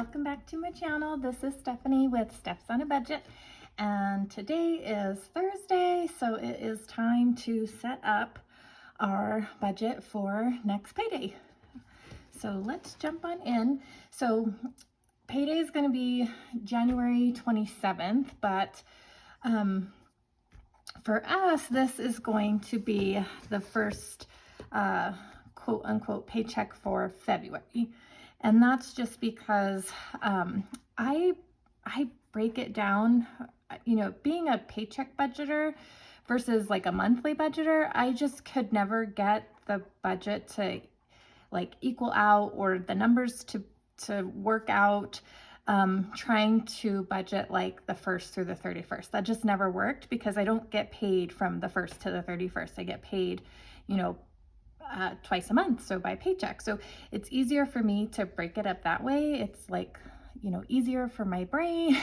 welcome back to my channel. This is Stephanie with Steps on a Budget, and today is Thursday, so it is time to set up our budget for next payday. So let's jump on in. So payday is going to be January 27th, but for us, this is going to be the first quote unquote paycheck for February. And that's just because I break it down, being a paycheck budgeter versus like a monthly budgeter, I just could never get the budget to like equal out or the numbers to work out, trying to budget like the 1st through the 31st. That just never worked because I don't get paid from the 1st to the 31st. I get paid, twice a month, so by paycheck. So it's easier for me to break it up that way. It's like, easier for my brain.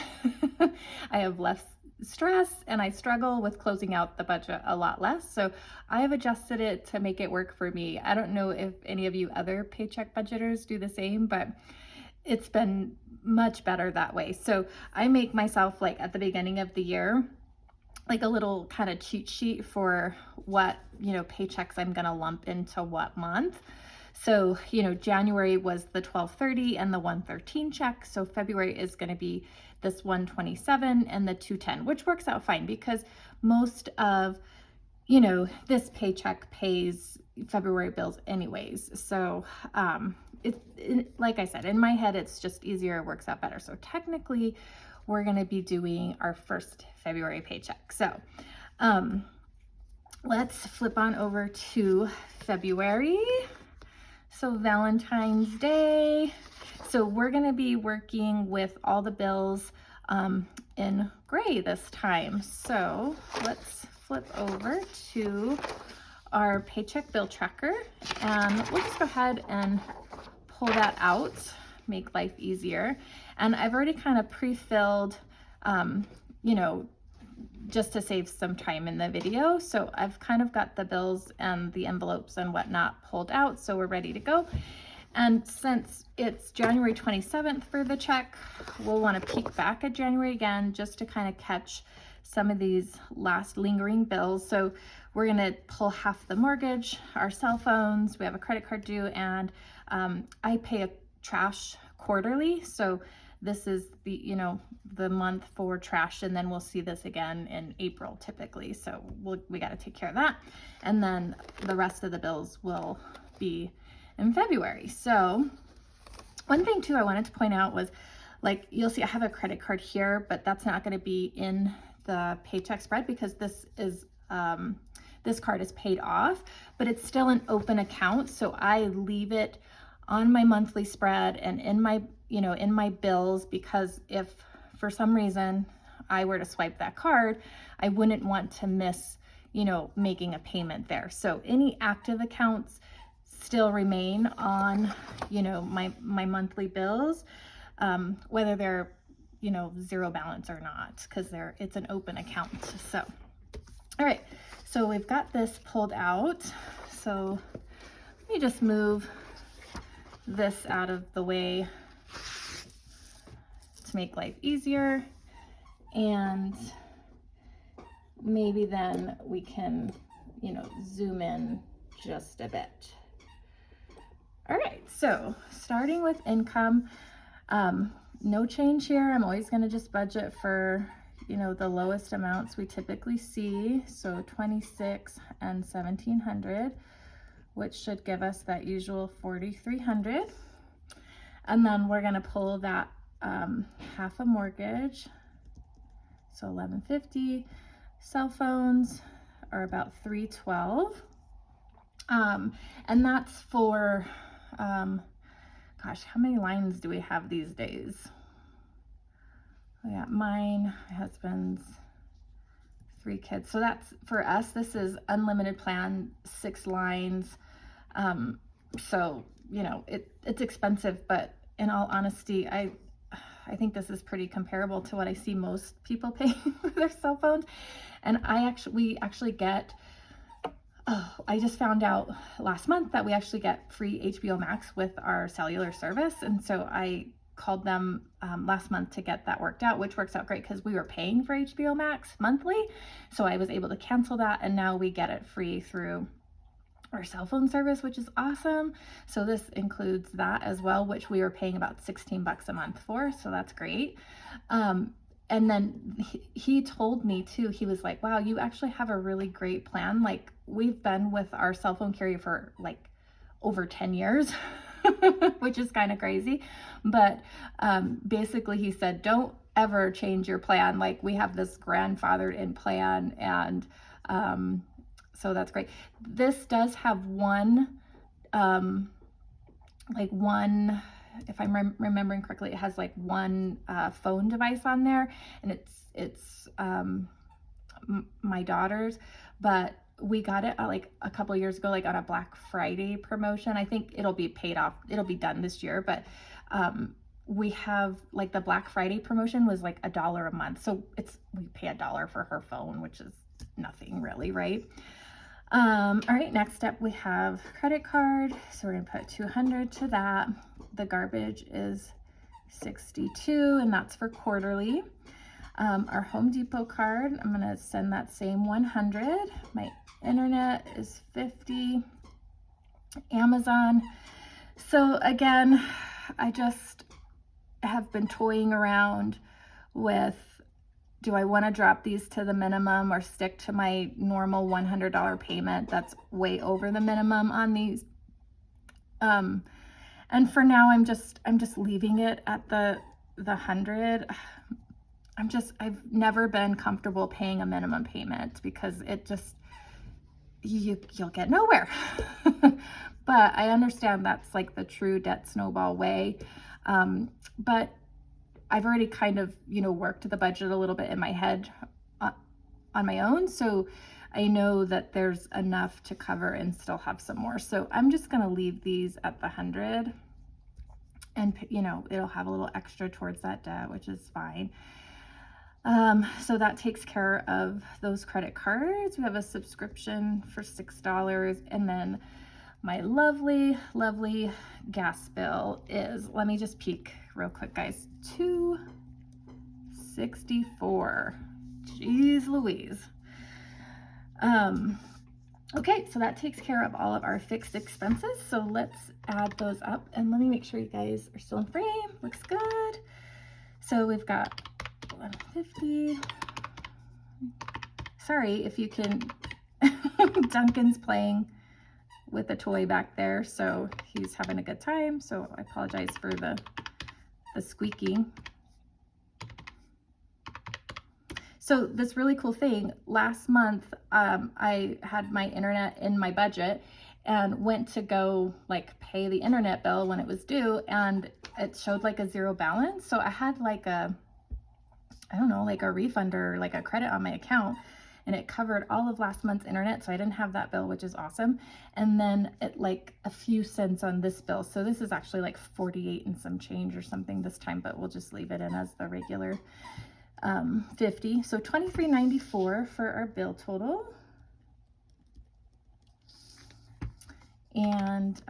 I have less stress and I struggle with closing out the budget a lot less. So I have adjusted it to make it work for me. I don't know if any of you other paycheck budgeters do the same, but it's been much better that way. So I make myself, like at the beginning of the year, like a little kind of cheat sheet for what, paychecks I'm going to lump into what month. So, January was the 1230 and the 113 check. So February is going to be this 127 and the 210, which works out fine because most of, this paycheck pays February bills anyways. So, like I said, in my head, it's just easier. It works out better. So technically we're going to be doing our first February paycheck. So, let's flip on over to February. So Valentine's Day. So we're going to be working with all the bills in gray this time. So let's flip over to our paycheck bill tracker and we'll just go ahead and pull that out, make life easier. And I've already kind of pre-filled, just to save some time in the video. So I've kind of got the bills and the envelopes and whatnot pulled out, so we're ready to go. And since it's January 27th for the check, we'll want to peek back at January again just to kind of catch some of these last lingering bills. So we're going to pull half the mortgage, our cell phones, we have a credit card due, and I pay a trash quarterly. So this is the month for trash, and then we'll see this again in April typically. So we got to take care of that. And then the rest of the bills will be in February. So one thing too I wanted to point out was, like, you'll see I have a credit card here, but that's not going to be in the paycheck spread because this card is paid off, but it's still an open account. So I leave it on my monthly spread and in my bills, because if for some reason I were to swipe that card, I wouldn't want to miss, making a payment there. So any active accounts still remain on, my monthly bills, whether they're, zero balance or not, because it's an open account. So, all right, so we've got this pulled out. So let me just move this out of the way to make life easier, and maybe then we can zoom in just a bit. All right, so starting with income, no change here. I'm always going to just budget for the lowest amounts we typically see, so 26 and 1700, which should give us that usual 4,300. And then we're going to pull that half a mortgage, so 1150. Cell phones are about 312, and that's for gosh, how many lines do we have these days? I got mine, my husband's, 3 kids. So that's for us. This is unlimited plan, 6 lines. So it's expensive, but in all honesty, I think this is pretty comparable to what I see most people paying for their cell phones. And we actually get, I just found out last month that we actually get free HBO Max with our cellular service. And so I called them last month to get that worked out, which works out great because we were paying for HBO Max monthly. So I was able to cancel that, and now we get it free through our cell phone service, which is awesome. So this includes that as well, which we were paying about 16 bucks a month for. So that's great. And then he told me too, he was like, wow, you actually have a really great plan. Like, we've been with our cell phone carrier for like over 10 years, which is kind of crazy. But basically he said, don't ever change your plan. Like, we have this grandfathered in plan, and so that's great. This does have one, if I'm remembering correctly, it has like one phone device on there, and it's my daughter's, but we got it like a couple years ago, like on a Black Friday promotion. I think it'll be paid off. It'll be done this year, but we have like the Black Friday promotion was like $1 a month. So we pay $1 for her phone, which is nothing really, right? All right, next up we have credit card. So we're gonna put 200 to that. The garbage is 62, and that's for quarterly. Our Home Depot card, I'm gonna send that same 100. My internet is 50. Amazon. So again, I just have been toying around with, do I want to drop these to the minimum or stick to my normal $100 payment that's way over the minimum on these? And for now, I'm just leaving it at the 100. I've never been comfortable paying a minimum payment because it just, you'll get nowhere. But I understand that's like the true debt snowball way. But I've already kind of, worked the budget a little bit in my head on my own. So I know that there's enough to cover and still have some more. So I'm just going to leave these at the 100, and, it'll have a little extra towards that debt, which is fine. So that takes care of those credit cards. We have a subscription for $6, and then my lovely, lovely gas bill is, let me just peek real quick, guys, $2.64. Jeez Louise. Okay, so that takes care of all of our fixed expenses. So let's add those up, and let me make sure you guys are still in frame. Looks good. So we've got 150. Sorry if you can, Duncan's playing with a toy back there, so he's having a good time. So I apologize for the squeaking. So this really cool thing, last month, I had my internet in my budget and went to go like pay the internet bill when it was due, and it showed like a zero balance. So I had like a refund or like a credit on my account, and it covered all of last month's internet. So I didn't have that bill, which is awesome. And then it like a few cents on this bill. So this is actually like 48 and some change or something this time, but we'll just leave it in as the regular 50. So $23.94 for our bill total. And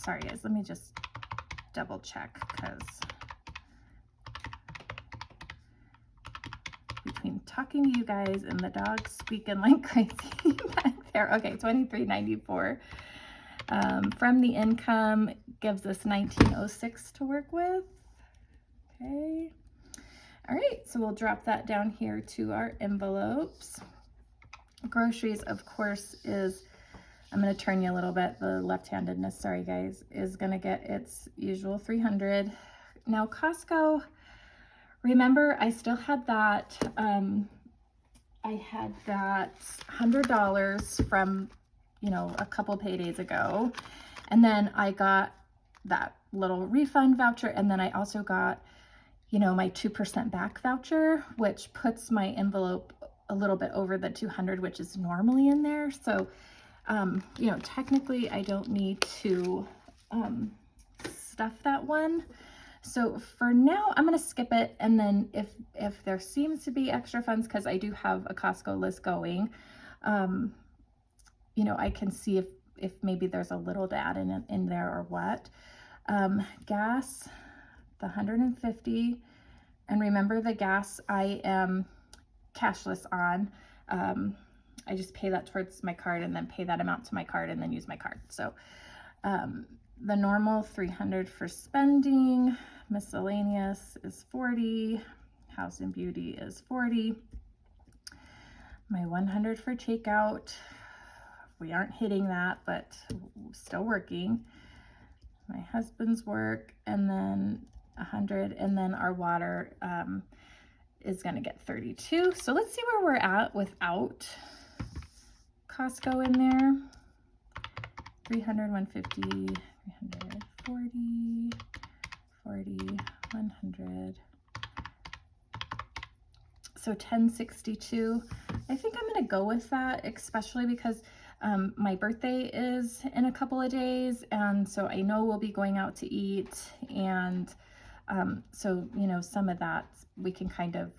sorry guys, let me just double check, because between talking to you guys and the dog squeaking like crazy back there. Okay, $23.94 from the income gives us $19.06 to work with. Okay. All right, so we'll drop that down here to our envelopes. Groceries, of course, is, I'm going to turn you a little bit, the left-handedness, sorry guys, is going to get its usual 300. Now Costco, remember I still had that, I had that $100 from, a couple paydays ago. And then I got that little refund voucher, and then I also got, my 2% back voucher, which puts my envelope a little bit over the 200, which is normally in there. So, technically I don't need to stuff that one. So for now, I'm going to skip it. And then if there seems to be extra funds, because I do have a Costco list going, I can see if maybe there's a little to add in there or what. Gas, the 150, and remember the gas I am cashless on. I just pay that towards my card and then pay that amount to my card and then use my card. So the normal 300 for spending, miscellaneous is 40, house and beauty is 40, my 100 for takeout, we aren't hitting that, but still working, my husband's work, and then 100, and then our water is going to get 32. So let's see where we're at without Costco in there. 300, 150, 300, 40, 40, 100. So 1062. I think I'm going to go with that, especially because my birthday is in a couple of days, and so I know we'll be going out to eat, and so, you know, some of that we can kind of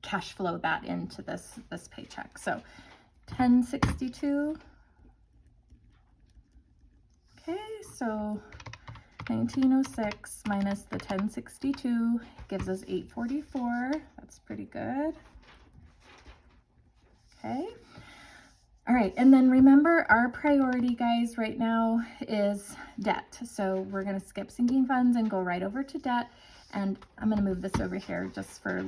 cash flow that into this paycheck. So 1062. Okay, so 1906 minus the 1062 gives us 844. That's pretty good. Okay. All right, and then remember our priority, guys, right now is debt. So we're going to skip sinking funds and go right over to debt. And I'm going to move this over here just for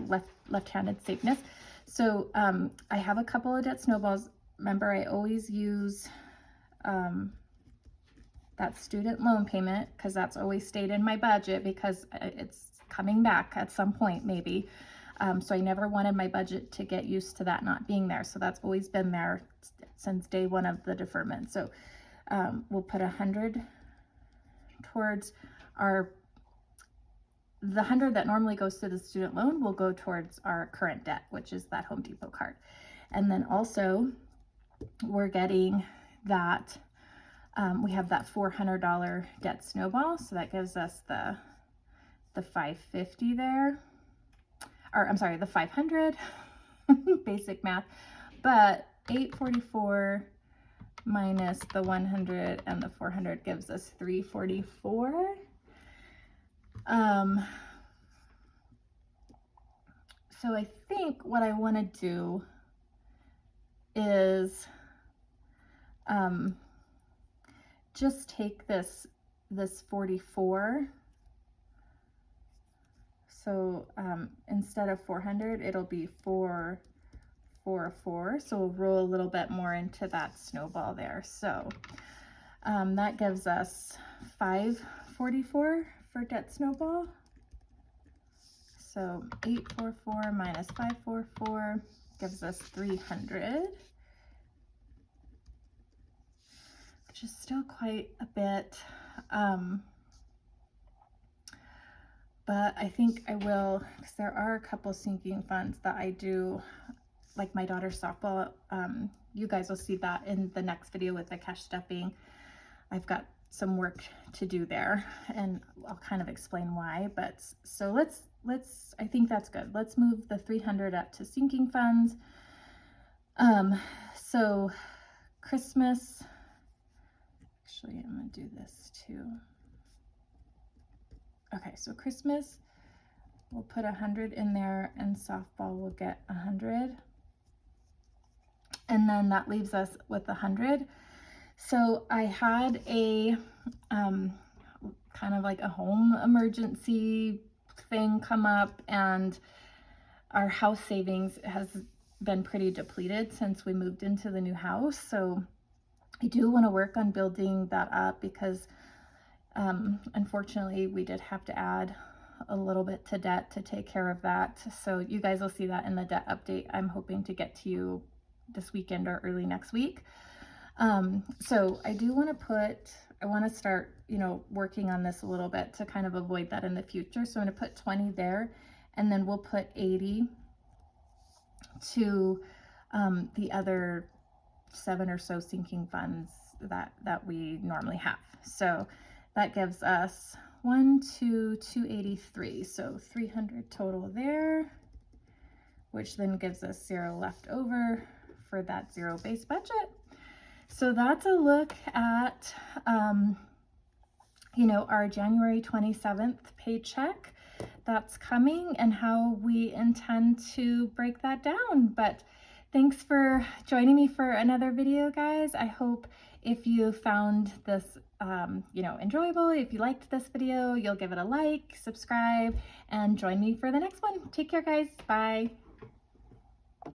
left-handed safeness. So I have a couple of debt snowballs. Remember, I always use that student loan payment because that's always stayed in my budget because it's coming back at some point maybe. So I never wanted my budget to get used to that not being there. So that's always been there since day one of the deferment. So we'll put 100 towards the 100 that normally goes to the student loan will go towards our current debt, which is that Home Depot card. And then also we're getting that, we have that $400 debt snowball. So that gives us the 550 there, or I'm sorry, the 500, basic math, but 844 minus the 100 and the 400 gives us 344. So I think what I want to do is just take this 44. So instead of 400, it'll be 444. So we'll roll a little bit more into that snowball there. So that gives us 544 for debt snowball. So 844 minus 544 gives us 300, which is still quite a bit. But I think I will, because there are a couple sinking funds that I do, like my daughter's softball. You guys will see that in the next video with the cash stepping. I've got some work to do there, and I'll kind of explain why. But so let's I think that's good. Let's move the 300 up to sinking funds. So Christmas, actually I'm gonna do this too. Okay, so Christmas, we'll put 100 in there, and softball will get 100. And then that leaves us with 100. So I had a kind of like a home emergency thing come up, and our house savings has been pretty depleted since we moved into the new house. So I do want to work on building that up because unfortunately we did have to add a little bit to debt to take care of that. So you guys will see that in the debt update I'm hoping to get to you this weekend or early next week. So I do want to I want to start, you know, working on this a little bit to kind of avoid that in the future. So I'm going to put 20 there, and then we'll put 80 to the other 7 or so sinking funds that we normally have. So that gives us 283. So 300 total there, which then gives us 0 left over for that 0 base budget. So that's a look at you know, our January 27th paycheck that's coming and how we intend to break that down. But thanks for joining me for another video, guys. I hope if you found this, you know, enjoyable, if you liked this video, you'll give it a like, subscribe, and join me for the next one. Take care, guys. Bye.